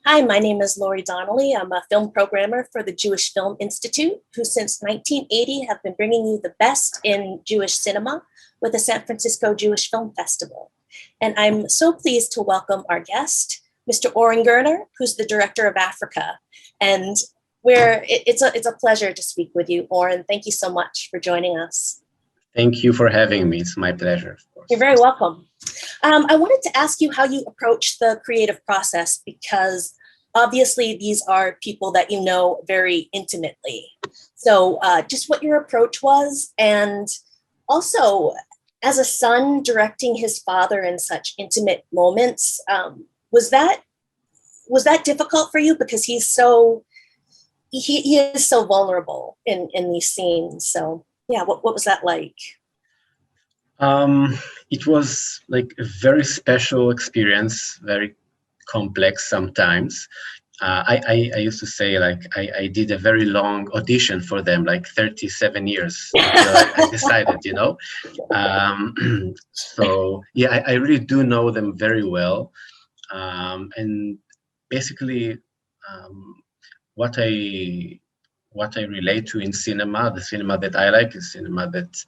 Hi, my name is Lori Donnelly. I'm a film programmer for the Jewish Film Institute, who since 1980 have been bringing you the best in Jewish cinema with the San Francisco Jewish Film Festival. And I'm so pleased to welcome our guest, Mr. Meir Gerner, who's the director of Africa. And it's a pleasure to speak with you, Oren. Thank you so much for joining us. Thank you for having me. It's my pleasure, of course. You're very welcome. I wanted to ask you how you approach the creative process, because obviously these are people that you know very intimately. So just what your approach was, and also as a son directing his father in such intimate moments, was that difficult for you? Because he is so vulnerable in these scenes. So yeah, what was that like? It was like a very special experience, very complex sometimes. I used to say, like, I did a very long audition for them, like 37 years until I decided, So yeah, I really do know them very well. And basically, what I relate to in cinema, the cinema that I like is cinema that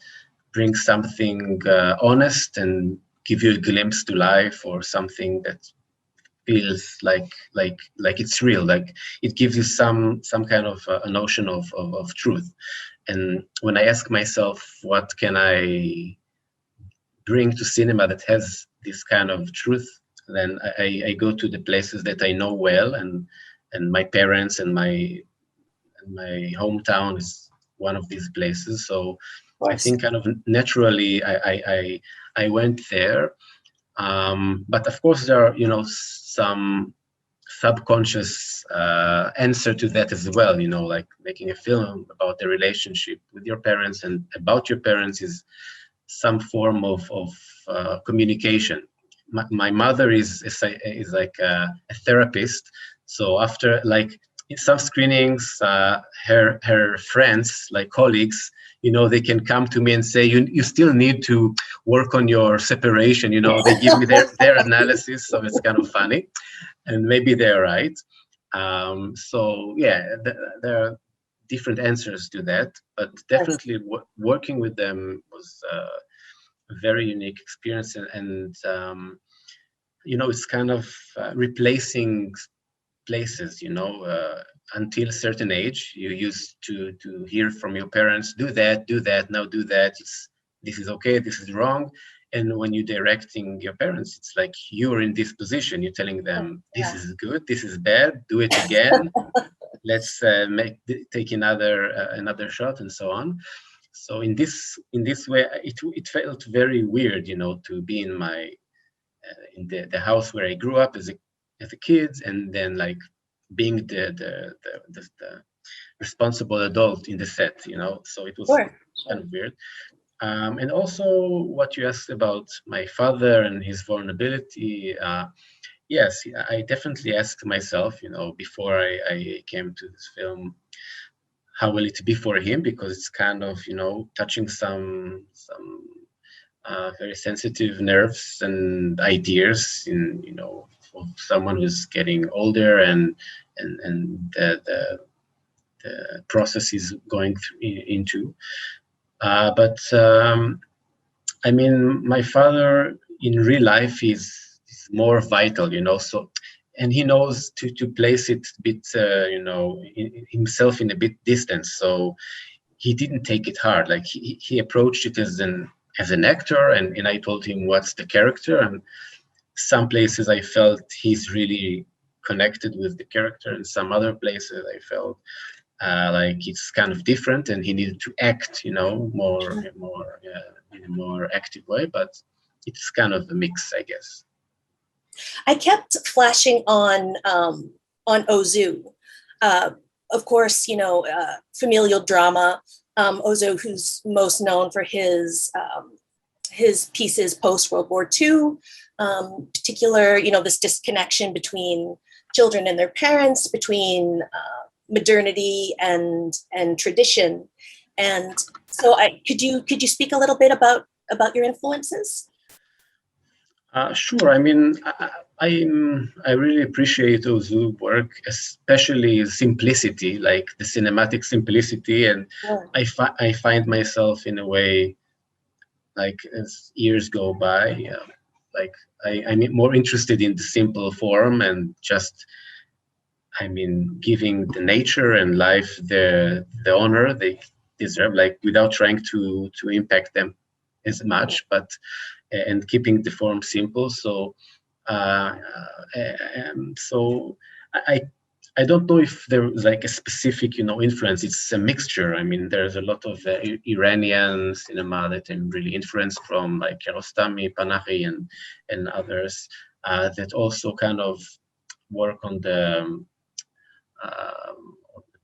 brings something honest and give you a glimpse to life, or something that feels like it's real, like it gives you some kind of a notion of truth. And when I ask myself, what can I bring to cinema that has this kind of truth, then I go to the places that I know well, and my parents and my hometown is one of these places. So I think kind of naturally I went there. But of course there are, some subconscious answer to that as well, like making a film about the relationship with your parents and about your parents is some form of communication. My mother is like a therapist. So after, like, in some screenings, her friends, like colleagues, they can come to me and say, you still need to work on your separation. They give me their analysis, so it's kind of funny, and maybe they're right. So yeah, there are different answers to that, but definitely working with them was a very unique experience, and it's kind of replacing places. Until a certain age, you used to hear from your parents, do that, now do that, this is okay, this is wrong. And when you're directing your parents, it's like you're in this position, you're telling them, this is good, this is bad, do it again, let's take another shot, and so on. So in this way, it felt very weird, to be in my in the house where I grew up as a kid, and then like being the responsible adult in the set, so it was kind of weird. And also what you asked about my father and his vulnerability, yes, I definitely asked myself, before I came to this film, how will it be for him, because it's kind of, touching some very sensitive nerves and ideas in, of someone who's getting older, and the process is going into. But I mean, my father in real life is more vital, so, and he knows to place it a bit, himself in a bit distance. So he didn't take it hard. Like he approached it as an actor, and I told him what's the character, and some places I felt he's really connected with the character, and some other places I felt like it's kind of different, and he needed to act, more in a more active way. But it's kind of a mix, I guess. I kept flashing on Ozu. Of course, familial drama. Ozu, who's most known for his pieces post World War II, particular, this disconnection between children and their parents, between modernity and tradition. And so could you speak a little bit about your influences? Sure. I mean, I really appreciate those who work, especially simplicity, like the cinematic simplicity, and Sure. I find myself in a way, like as years go by, like I'm more interested in the simple form and just, I mean, giving the nature and life the honor they deserve, like without trying to impact them as much, but and keeping the form simple. So, so I I don't know if there's like a specific, influence. It's a mixture. I mean, there's a lot of Iranian cinema that I'm really influenced from, like Kiarostami, Panahi, and others that also kind of work on the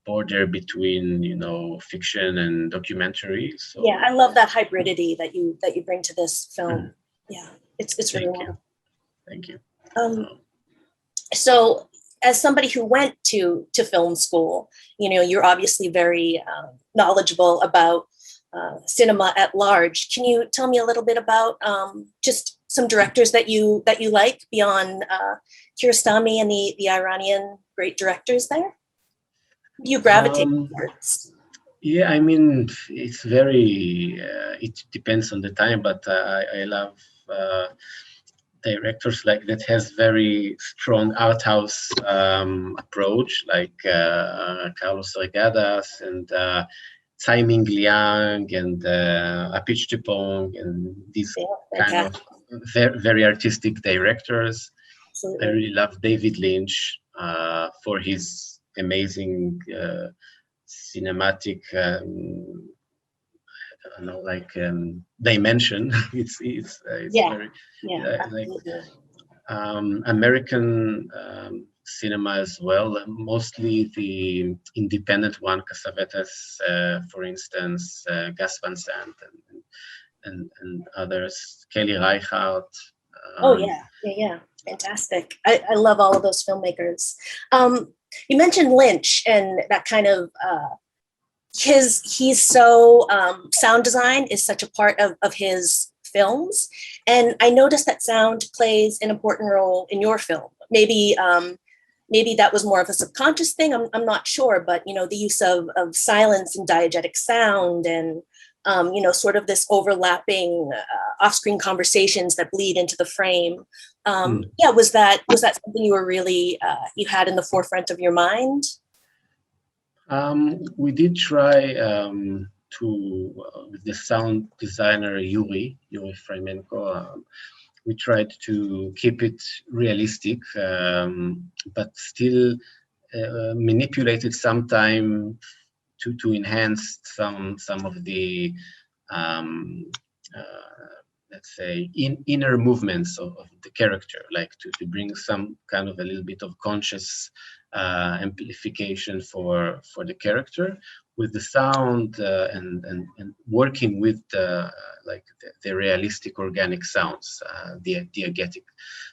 border between, fiction and documentary. So Yeah, I love that hybridity that you bring to this film. Yeah, it's really thank you, wonderful. thank you. So as somebody who went to film school, you're obviously very knowledgeable about cinema at large. Can you tell me a little bit about just some directors that you like beyond Kiarostami and the Iranian great directors there? Do you gravitate towards? Yeah, I mean, it's very, it depends on the time, but I love directors like that has very strong art house approach, like Carlos Regadas and Tsai Ming Liang and Apich Chipong and these kind of very, very artistic directors. Absolutely. I really love David Lynch for his amazing cinematic I don't know, like dimension. it's very like American cinema as well, mostly the independent one, Cassavetes, for instance, Gus Van Sant and others, Kelly Reichardt. Oh yeah, fantastic. I love all of those filmmakers. You mentioned Lynch and that kind of he's so sound design is such a part of his films, and I noticed that sound plays an important role in your film. Maybe that was more of a subconscious thing. I'm not sure, but the use of silence and diegetic sound and sort of this overlapping off-screen conversations that bleed into the frame. Yeah, was that something you were really you had in the forefront of your mind? We did try with the sound designer Yuri Freimenko. We tried to keep it realistic, but still manipulate it sometime to enhance some of the let's say inner movements of the character, like to bring some kind of a little bit of conscious amplification for the character with the sound and working with the realistic organic sounds, the diegetic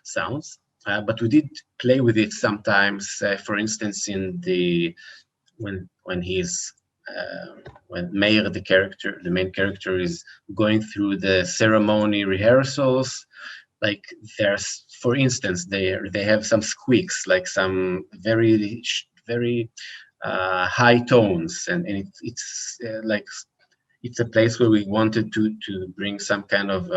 sounds. But we did play with it sometimes. For instance, in the when Meir, the main character, is going through the ceremony rehearsals, like there's, for instance, they have some squeaks, like some very high tones, and it's like it's a place where we wanted to bring some kind of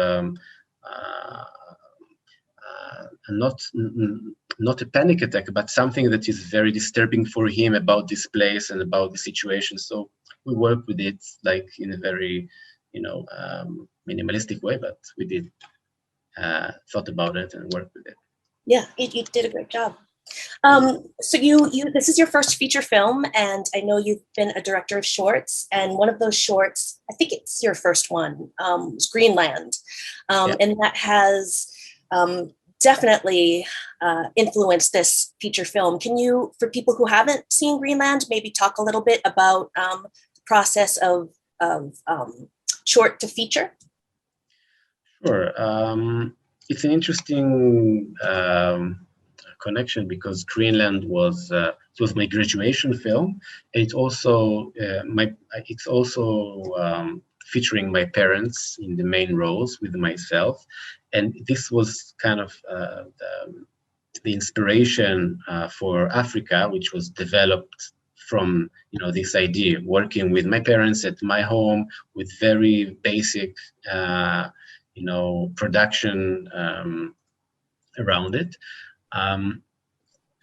not a panic attack, but something that is very disturbing for him about this place and about the situation. So we work with it like in a very, minimalistic way, but we did thought about it and worked with it. Yeah, you did a great job. So you this is your first feature film, and I know you've been a director of shorts, and one of those shorts, I think it's your first one, was Greenland, and that has definitely influenced this feature film. Can you, for people who haven't seen Greenland, maybe talk a little bit about the process of short to feature? Sure. It's an interesting connection because Greenland was my graduation film. It also featuring my parents in the main roles with myself. And this was kind of the inspiration for Africa, which was developed from this idea, working with my parents at my home with very basic production around it. And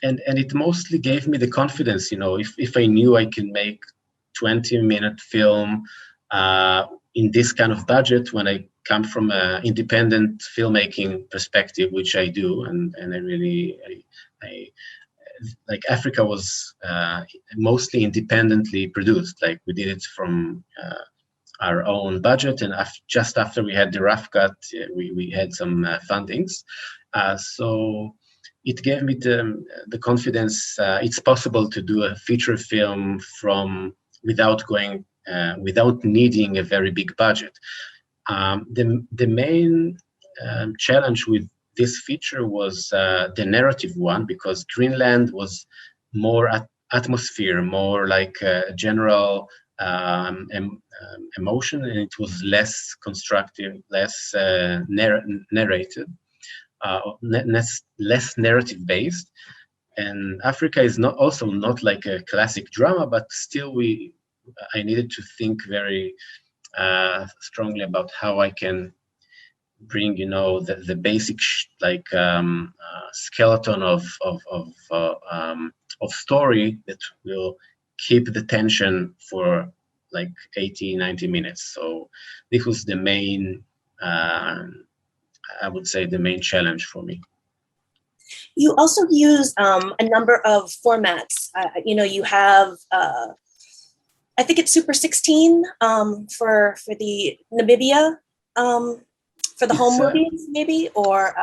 it mostly gave me the confidence, if I knew I can make 20-minute film in this kind of budget, when I come from an independent filmmaking perspective, which I do, and I really, like Africa was mostly independently produced. Like we did it from our own budget, and just after we had the rough cut, we had some fundings. So it gave me the confidence. It's possible to do a feature film without needing a very big budget. The main challenge with this feature was the narrative one, because Greenland was more atmosphere, more like a general emotion, and it was less constructive, less narrated, less narrative based. And Africa is not like a classic drama, but still I needed to think very strongly about how I can bring the basic skeleton of story that will keep the tension for like 80-90 minutes. So this was the main I would say the main challenge for me. You also use a number of formats. You have I think it's Super 16 for the Namibia, for the home movies, maybe, or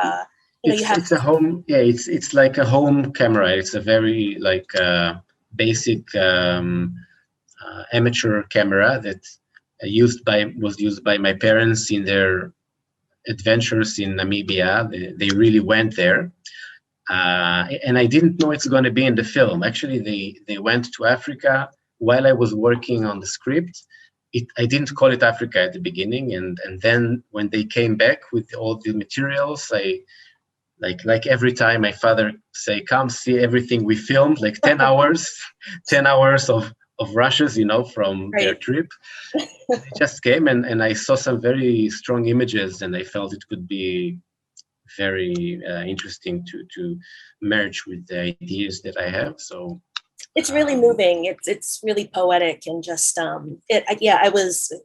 you have. It's a home. Yeah, it's like a home camera. It's a very like basic amateur camera that was used by my parents in their adventures in Namibia. They really went there. And I didn't know it's going to be in the film. Actually, they went to Africa while I was working on the script. I didn't call it Africa at the beginning, and then when they came back with all the materials, I like every time my father say, "Come see everything we filmed," like 10 hours, 10 hours of rushes, from their trip. They just came and I saw some very strong images, and I felt it could be very interesting to merge with the ideas that I have. So it's really moving. It's really poetic, and just I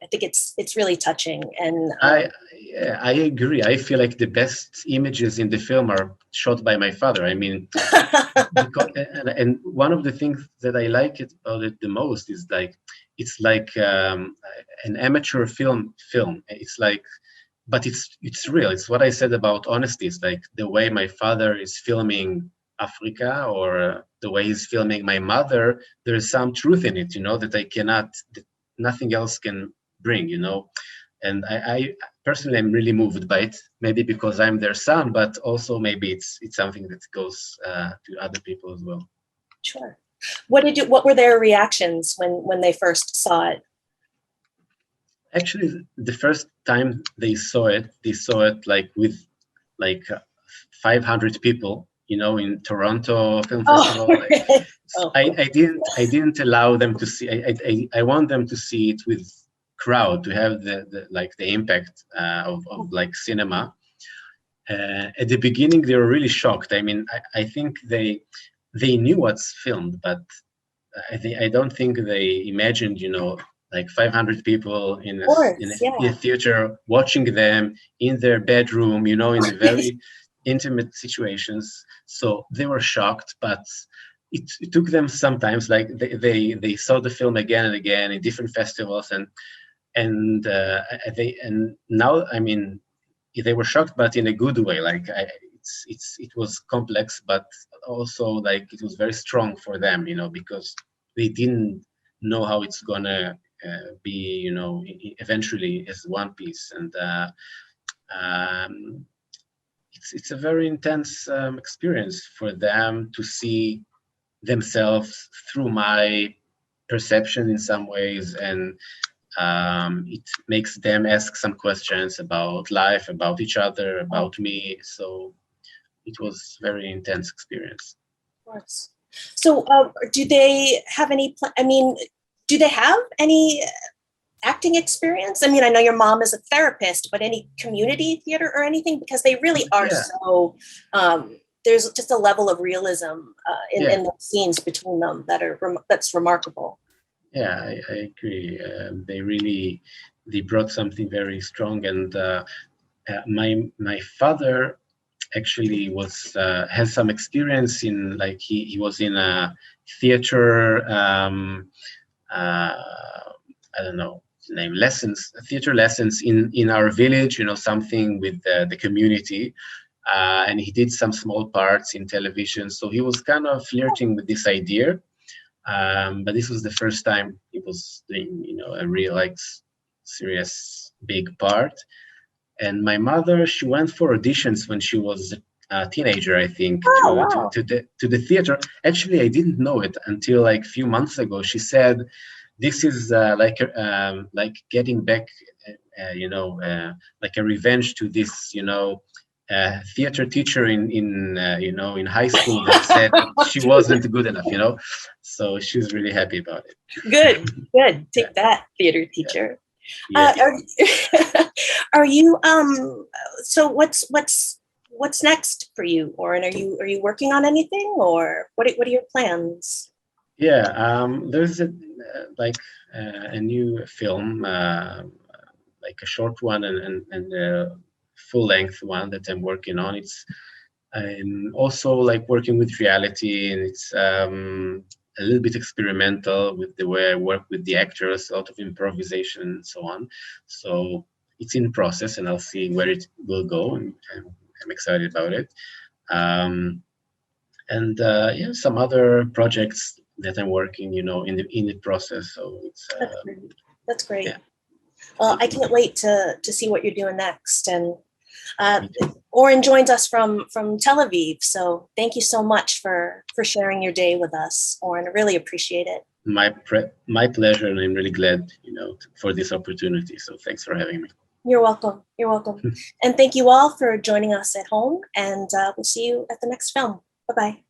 think it's really touching. And I agree. I feel like the best images in the film are shot by my father. I mean, and one of the things that I like about it the most is it's like an amateur film. It's like, but it's real. It's what I said about honesty. It's like the way my father is filming Africa, or the way he's filming my mother. There is some truth in it, that nothing else can bring, And I personally am really moved by it. Maybe because I'm their son, but also maybe it's something that goes to other people as well. Sure. What were their reactions when they first saw it? Actually, the first time they saw it like with 500 people, in Toronto Film Festival. I didn't allow them to see. I want them to see it with crowd, to have the impact of like cinema. At the beginning, they were really shocked. I mean, I think they knew what's filmed, but I don't think they imagined, like 500 people in a theater watching them in their bedroom, in the very intimate situations. So they were shocked, but it took them sometimes, like they saw the film again and again in different festivals, and now, I mean, they were shocked, but in a good way. Like it was complex, but also like it was very strong for them, because they didn't know how it's gonna be, eventually as one piece. And it's a very intense experience for them to see themselves through my perception in some ways, and It makes them ask some questions about life, about each other, about me. So it was very intense experience. Of course. So do they have any, do they have any acting experience? I mean, I know your mom is a therapist, but any community theater or anything? Because they really are so, there's just a level of realism in the scenes between them that's remarkable. Yeah, I agree. They brought something very strong. And my father actually has some experience in, like, he was in a theater, I don't know the name, theater lessons in our village, something with the community. And he did some small parts in television. So he was kind of flirting with this idea. But this was the first time he was doing, a real, like, serious big part. And my mother, she went for auditions when she was a teenager, I think, to the theater. Actually, I didn't know it until like a few months ago. She said, "This is like getting back, like a revenge to this, theater teacher in high school that said she wasn't good enough. So she's really happy about it. Good. Take that, theater teacher. Yeah. Are you so what's next for you, Oren? Are you working on anything, or what are your plans? Yeah, there's a new film, like a short one and a full-length one that I'm working on. I'm also like working with reality, and it's a little bit experimental with the way I work with the actors, a lot of improvisation and so on. So it's in process, and I'll see where it will go, and I'm excited about it. And some other projects that I'm working, in the process. So it's that's great. Yeah. Well, I can't wait to see what you're doing next. And Oren joins us from Tel Aviv. So thank you so much for sharing your day with us, Oren. I really appreciate it. My pleasure, and I'm really glad, for this opportunity. So thanks for having me. You're welcome. You're welcome. And thank you all for joining us at home. And we'll see you at the next film. Bye-bye.